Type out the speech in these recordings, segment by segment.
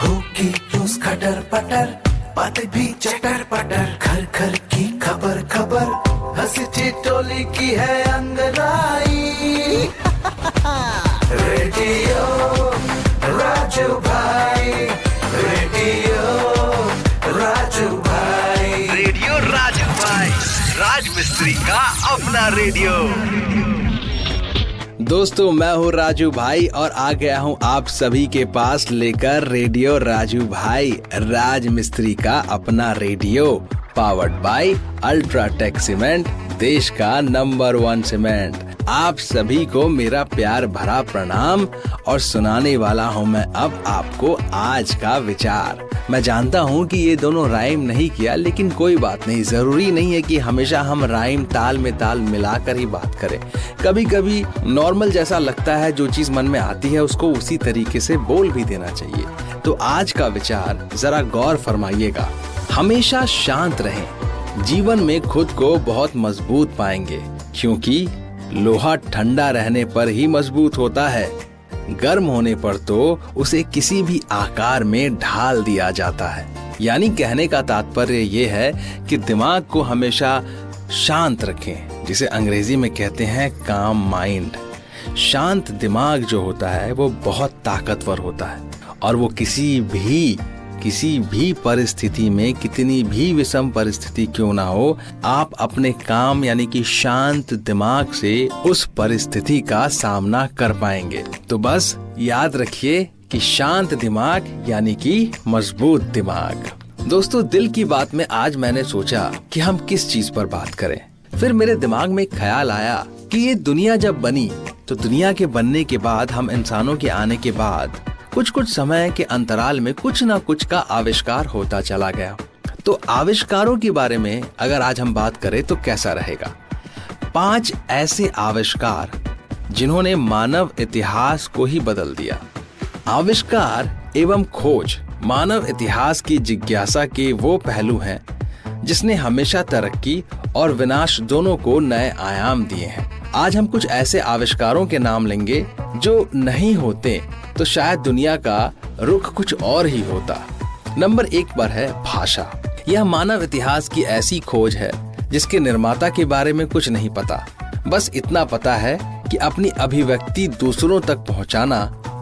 होगी न्यूज़ खटर पटर, बातें भी चटर पटर, घर घर की खबर खबर, हंसी ठिठोली की है अंगड़ाई। रेडियो राजू भाई, रेडियो राजू भाई, रेडियो राजू भाई, राज मिस्त्री का अपना रेडियो। दोस्तों, मैं हूँ राजू भाई और आ गया हूँ आप सभी के पास लेकर रेडियो राजू भाई, राज मिस्त्री का अपना radio, powered by UltraTech cement, देश का नंबर 1 सीमेंट। आप सभी को मेरा प्यार भरा प्रणाम और सुनाने वाला हूँ मैं अब आपको आज का विचार। मैं जानता हूँ कि ये दोनों राइम नहीं किया, लेकिन कोई बात नहीं, जरूरी नहीं है कि हमेशा हम राइम ताल में ताल मिलाकर ही बात करें। कभी कभी नॉर्मल जैसा लगता है, जो चीज मन में आती है उसको उसी तरीके से बोल भी देना चाहिए। तो आज का विचार जरा गौर फरमाइएगा। हमेशा शांत रहें, जीवन में खुद को बहुत मजबूत पाएंगे, क्योंकि लोहा ठंडा रहने पर ही मजबूत होता है, गर्म होने पर तो उसे किसी भी आकार में ढाल दिया जाता है। यानी कहने का तात्पर्य ये है कि दिमाग को हमेशा शांत रखें, जिसे अंग्रेजी में कहते हैं काम माइंड। शांत दिमाग जो होता है वो बहुत ताकतवर होता है और वो किसी भी परिस्थिति में, कितनी भी विषम परिस्थिति क्यों ना हो, आप अपने काम यानी कि शांत दिमाग से उस परिस्थिति का सामना कर पाएंगे। तो बस याद रखिए कि शांत दिमाग यानी कि मजबूत दिमाग। दोस्तों, दिल की बात में आज मैंने सोचा कि हम किस चीज पर बात करें। फिर मेरे दिमाग में एक ख्याल आया कि ये दुनिया जब बनी तो दुनिया के बनने के बाद, हम इंसानों के आने के बाद कुछ समय के अंतराल में कुछ ना कुछ का आविष्कार होता चला गया। तो आविष्कारों के बारे में अगर आज हम बात करें तो कैसा रहेगा? 5 ऐसे आविष्कार जिन्होंने मानव इतिहास को ही बदल दिया। आविष्कार एवं खोज मानव इतिहास की जिज्ञासा के वो पहलू हैं जिसने हमेशा तरक्की और विनाश दोनों को नए आयाम दिए हैं। आज हम कुछ ऐसे आविष्कारों के नाम लेंगे जो नहीं होते तो शायद दुनिया का रुख कुछ और ही होता। नंबर 1 पर है भाषा। यह मानव इतिहास की ऐसी खोज है जिसके निर्माता के बारे में कुछ नहीं पता। बस इतना पता है कि अपनी अभिव्यक्ति दूसरों तक पहुंचाना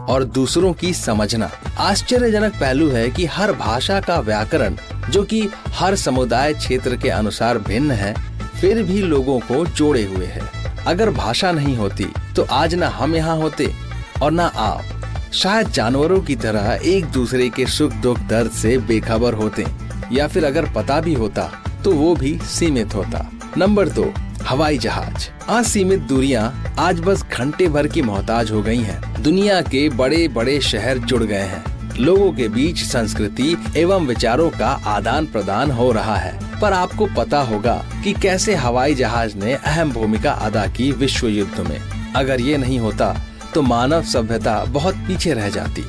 और दूसरों की समझना। आश्चर्यजनक पहलू है कि हर भाषा का व्याकरण, जो कि हर समुदाय क्षेत्र के अनुसार भिन्न है, फिर भी लोगों को जोड़े हुए है। अगर भाषा नहीं होती तो आज ना हम यहाँ होते और ना आप। शायद जानवरों की तरह एक दूसरे के सुख दुख दर्द से बेखबर होते, या फिर अगर पता भी होता तो वो भी सीमित होता। नंबर 2, हवाई जहाज। असीमित दूरियां आज बस घंटे भर की मोहताज हो गई हैं। दुनिया के बड़े बड़े शहर जुड़ गए हैं, लोगों के बीच संस्कृति एवं विचारों का आदान प्रदान हो रहा है। पर आपको पता होगा कि कैसे हवाई जहाज ने अहम भूमिका अदा की विश्व युद्ध में। अगर ये नहीं होता तो मानव सभ्यता बहुत पीछे रह जाती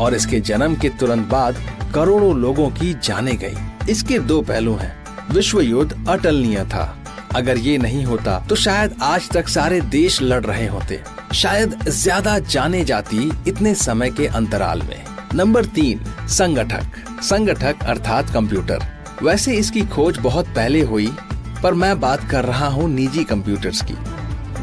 और इसके जन्म के तुरंत बाद करोड़ों लोगों की जानें गई। इसके 2 पहलू हैं। विश्व युद्ध अटलनीय था। अगर ये नहीं होता तो शायद आज तक सारे देश लड़ रहे होते, शायद ज्यादा जाने जाती इतने समय के अंतराल में। नंबर 3, संगठक अर्थात कंप्यूटर। वैसे इसकी खोज बहुत पहले हुई, पर मैं बात कर रहा हूँ निजी कंप्यूटर्स की,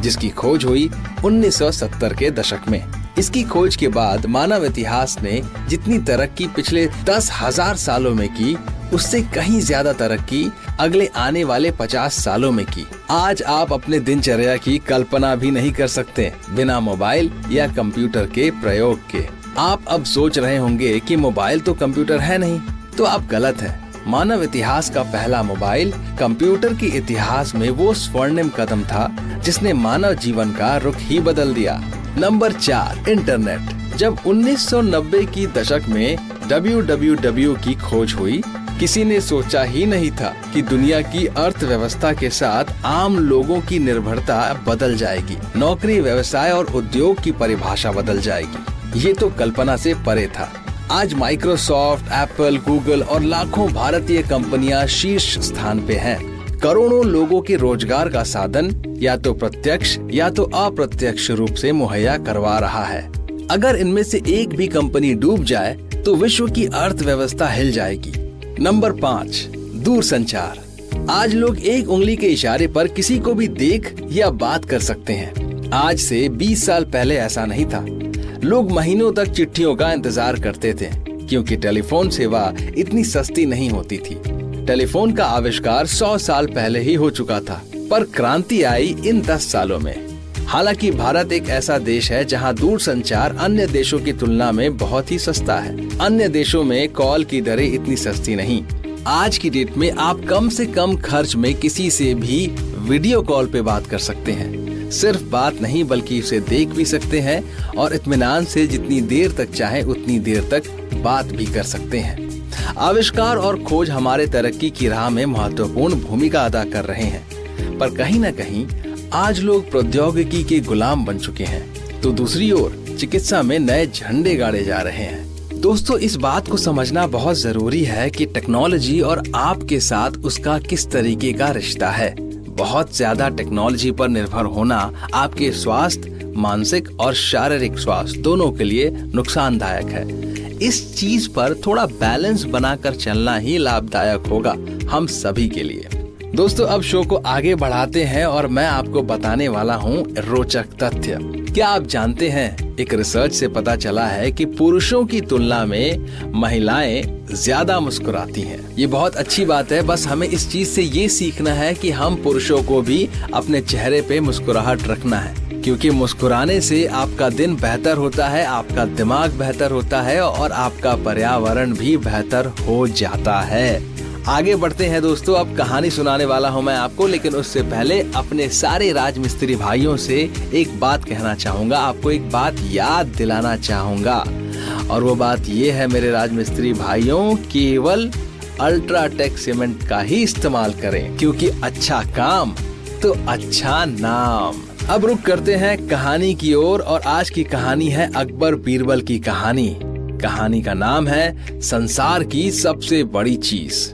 जिसकी खोज हुई 1970 के दशक में। इसकी खोज के बाद मानव इतिहास ने जितनी तरक्की पिछले 10,000 सालों में की, उससे कहीं ज्यादा तरक्की अगले आने वाले 50 सालों में की। आज आप अपने दिनचर्या की कल्पना भी नहीं कर सकते बिना मोबाइल या कंप्यूटर के प्रयोग के। आप अब सोच रहे होंगे कि मोबाइल तो कंप्यूटर है नहीं, तो आप गलत हैं। मानव इतिहास का पहला मोबाइल कंप्यूटर के इतिहास में वो स्वर्णिम कदम था जिसने मानव जीवन का रुख ही बदल दिया। Number 4, internet. जब 1990 की दशक में www की खोज हुई, किसी ने सोचा ही नहीं था कि दुनिया की अर्थव्यवस्था के साथ आम लोगों की निर्भरता बदल जाएगी, नौकरी, व्यवसाय और उद्योग की परिभाषा बदल जाएगी। ये तो कल्पना से परे था। आज माइक्रोसॉफ्ट, एप्पल, गूगल और लाखों भारतीय कंपनियां शीर्ष स्थान पे हैं। करोड़ों लोगों के रोजगार का साधन या तो प्रत्यक्ष या तो अप्रत्यक्ष रूप से मुहैया करवा रहा है। अगर इनमें से एक भी कंपनी डूब जाए तो विश्व की अर्थव्यवस्था हिल जाएगी। नंबर 5, दूरसंचार। आज लोग एक उंगली के इशारे पर किसी को भी देख या बात कर सकते हैं। आज से 20 साल पहले ऐसा नहीं था। लोग महीनों तक चिट्ठियों का इंतजार करते थे, क्योंकि टेलीफोन सेवा इतनी सस्ती नहीं होती थी। टेलीफोन का आविष्कार 100 साल पहले ही हो चुका था, पर क्रांति आई इन 10 सालों में। हालांकि भारत एक ऐसा देश है जहां दूरसंचार अन्य देशों की तुलना में बहुत ही सस्ता है। अन्य देशों में कॉल की दरें इतनी सस्ती नहीं। आज की डेट में आप कम से कम खर्च में किसी से भी वीडियो कॉल पे बात कर सकते हैं। सिर्फ बात नहीं बल्कि उसे देख भी सकते हैं और इत्मीनान से जितनी देर तक चाहे उतनी देर तक बात भी कर सकते हैं। आविष्कार और खोज हमारे तरक्की की राह में महत्वपूर्ण भूमिका अदा कर रहे हैं, पर कहीं न कहीं आज लोग प्रौद्योगिकी के गुलाम बन चुके हैं, तो दूसरी ओर चिकित्सा में नए झंडे गाड़े जा रहे हैं। दोस्तों, इस बात को समझना बहुत जरूरी है कि टेक्नोलॉजी और आपके साथ उसका किस तरीके का रिश्ता है। बहुत ज्यादा टेक्नोलॉजी पर निर्भर होना आपके स्वास्थ्य, मानसिक और शारीरिक स्वास्थ्य दोनों के लिए नुकसानदायक है। इस चीज पर थोड़ा बैलेंस बनाकर चलना ही लाभदायक होगा हम सभी के लिए। दोस्तों, अब शो को आगे बढ़ाते हैं और मैं आपको बताने वाला हूँ रोचक तथ्य। क्या आप जानते हैं, एक रिसर्च से पता चला है कि पुरुषों की तुलना में महिलाएं ज्यादा मुस्कुराती हैं। ये बहुत अच्छी बात है। बस हमें इस चीज से ये सीखना है कि हम पुरुषों को भी अपने चेहरे पे मुस्कुराहट रखना है, क्योंकि मुस्कुराने से आपका दिन बेहतर होता है, आपका दिमाग बेहतर होता है और आपका पर्यावरण भी बेहतर हो जाता है। आगे बढ़ते हैं दोस्तों, अब कहानी सुनाने वाला हूं मैं आपको, लेकिन उससे पहले अपने सारे राजमिस्त्री भाइयों से एक बात कहना चाहूंगा, आपको एक बात याद दिलाना चाहूंगा। और वो बात ये है मेरे राजमिस्त्री भाइयों, केवल अल्ट्राटेक सीमेंट का ही इस्तेमाल करें, क्योंकि अच्छा काम तो अच्छा नाम। अब रुक करते हैं कहानी की ओर, और आज की कहानी है अकबर बीरबल की कहानी। कहानी का नाम है संसार की सबसे बड़ी चीज।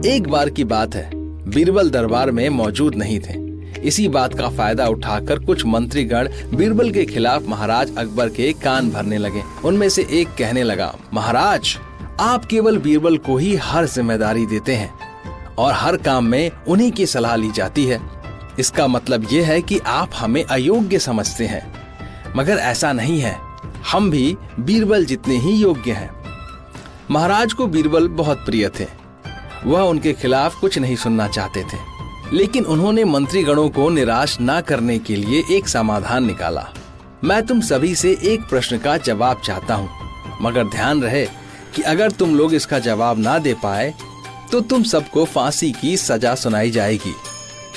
एक बार की बात है, बीरबल दरबार में मौजूद नहीं थे। इसी बात का फायदा उठाकर कुछ मंत्रीगण बीरबल के खिलाफ महाराज अकबर के कान भरने लगे। उनमें से एक कहने लगा, महाराज, आप केवल बीरबल को ही हर जिम्मेदारी देते हैं और हर काम में उन्हीं की सलाह ली जाती है। इसका मतलब ये है कि आप हमें अयोग्य समझते हैं, मगर ऐसा नहीं है। हम भी बीरबल जितने ही योग्य हैं। महाराज को बीरबल बहुत प्रिय थे। वह उनके खिलाफ कुछ नहीं सुनना चाहते थे, लेकिन उन्होंने मंत्रीगणों को निराश न करने के लिए एक समाधान निकाला। मैं तुम सभी से एक प्रश्न का जवाब चाहता हूँ, मगर ध्यान रहे कि अगर तुम लोग इसका जवाब ना दे पाए तो तुम सबको फांसी की सजा सुनाई जाएगी।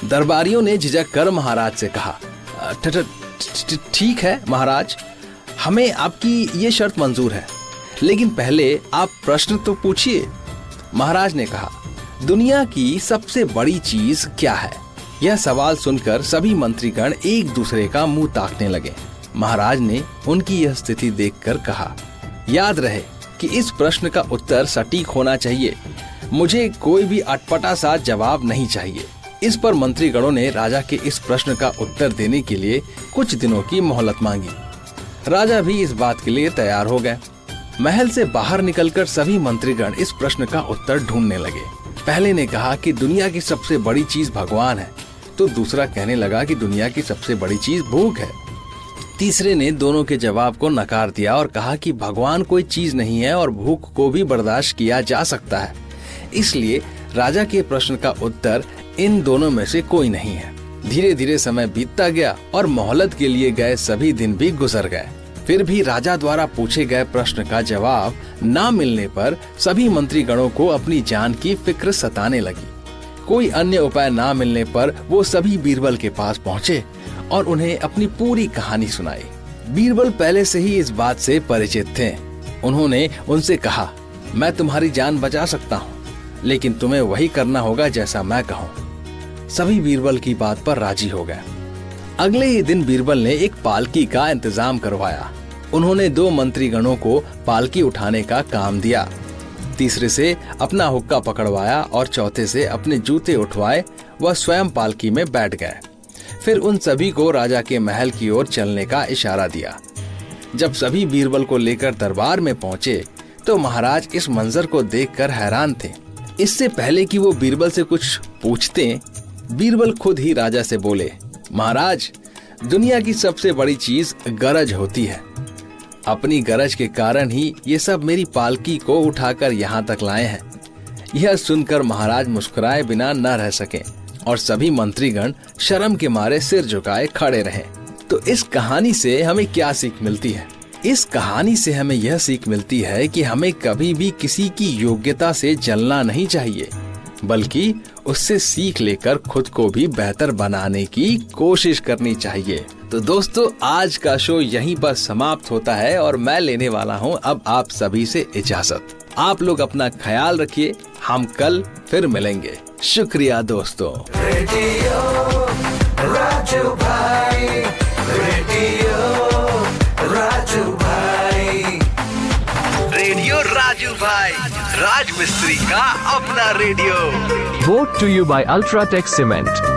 दरबारियों ने झिझक कर महाराज से कहा, ठीक है महाराज, हमें आपकी ये शर्त मंजूर है, लेकिन पहले आप प्रश्न तो पूछिए। महाराज ने कहा, दुनिया की सबसे बड़ी चीज क्या है? यह सवाल सुनकर सभी मंत्रीगण एक दूसरे का मुंह ताकने लगे। महाराज ने उनकी यह स्थिति देखकर कहा, याद रहे कि इस प्रश्न का उत्तर सटीक होना चाहिए। मुझे कोई भी अटपटा सा जवाब नहीं चाहिए। इस पर मंत्रीगणों ने राजा के इस प्रश्न का उत्तर देने के लिए कुछ दिनों की मोहलत मांगी। राजा भी इस बात के लिए तैयार हो गए। महल से बाहर निकलकर सभी मंत्रीगण इस प्रश्न का उत्तर ढूंढने लगे। पहले ने कहा कि दुनिया की सबसे बड़ी चीज भगवान है, तो दूसरा कहने लगा कि दुनिया की सबसे बड़ी चीज भूख है। तीसरे ने दोनों के जवाब को नकार दिया और कहा कि भगवान कोई चीज नहीं है और भूख को भी बर्दाश्त किया जा सकता है। इसलिए राजा के प्रश्न का उत्तर इन दोनों में से कोई नहीं है। धीरे धीरे समय बीतता गया और मोहलत के लिए गए सभी दिन भी गुजर गए। फिर भी राजा द्वारा पूछे गए प्रश्न का जवाब न मिलने पर सभी मंत्रीगणों को अपनी जान की फिक्र सताने लगी। कोई अन्य उपाय न मिलने पर वो सभी बीरबल के पास पहुँचे और उन्हें अपनी पूरी कहानी सुनाई। बीरबल पहले से ही इस बात से परिचित थे। उन्होंने उनसे कहा, मैं तुम्हारी जान बचा सकता हूँ, लेकिन तुम्हें वही करना होगा जैसा मैं कहूँ। सभी बीरबल की बात पर राजी हो गए। अगले ही दिन बीरबल ने एक पालकी का इंतजाम करवाया। उन्होंने 2 मंत्रीगणों को पालकी उठाने का काम दिया। तीसरे से अपना हुक्का पकड़वाया और चौथे से अपने जूते उठवाए। वह स्वयं पालकी में बैठ गए। फिर उन सभी को राजा के महल की ओर चलने का इशारा दिया। जब सभी बीरबल को लेकर दरबार में पहुंचे तो महाराज इस मंजर को देखकर हैरान थे। इससे पहले कि वो बीरबल से कुछ पूछते, बीरबल खुद ही राजा से बोले, महाराज, दुनिया की सबसे बड़ी चीज गरज होती है। अपनी गरज के कारण ही ये सब मेरी पालकी को उठाकर यहाँ तक लाए हैं। यह सुनकर महाराज मुस्कुराए बिना न रह सके और सभी मंत्रीगण शर्म के मारे सिर झुकाए खड़े रहे। तो इस कहानी से हमें क्या सीख मिलती है? इस कहानी से हमें यह सीख मिलती है कि हमें कभी भी किसी की योग्यता से जलना नहीं चाहिए, बल्कि उससे सीख लेकर खुद को भी बेहतर बनाने की कोशिश करनी चाहिए। तो दोस्तों, आज का शो यहीं पर समाप्त होता है और मैं लेने वाला हूं अब आप सभी से इजाजत। आप लोग अपना ख्याल रखिए, हम कल फिर मिलेंगे। शुक्रिया दोस्तों। रेडियो राजू भाई, रेडियो राजू भाई, रेडियो राजू भाई, राज मिस्त्री का अपना radio. Brought to you by Ultratech Cement.